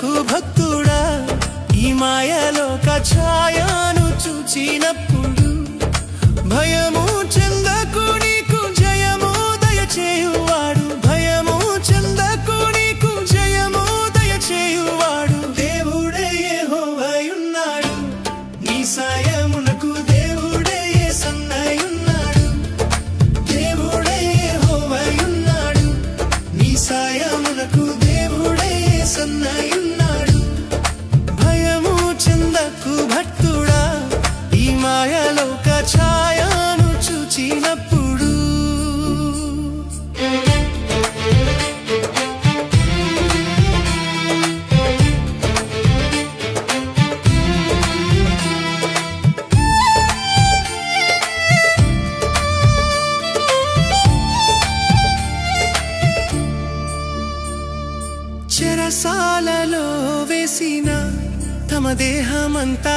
చెందకు భక్తుడా ఈ మాయలోక ఛాయను చూచినప్పుడు భయము చెందకు నీకు జయము దయచేయువాడు భయము చెందకు నీకు జయము దయచేయువాడు దేవుడే యెహోవాయున్నాడు నీ సాయమునకు దేవుడే యేసన్నయున్నాడు దేవుడే యెహోవాయున్నాడు నీ సాయమునకు దేవుడే యేసన్నయున్నాడు భయము చెందకు భక్తుడా ఈ మాయలోక ఛాయను చూచినప్పుడు చెరసాలలో వేసిన తమ దేహమంతా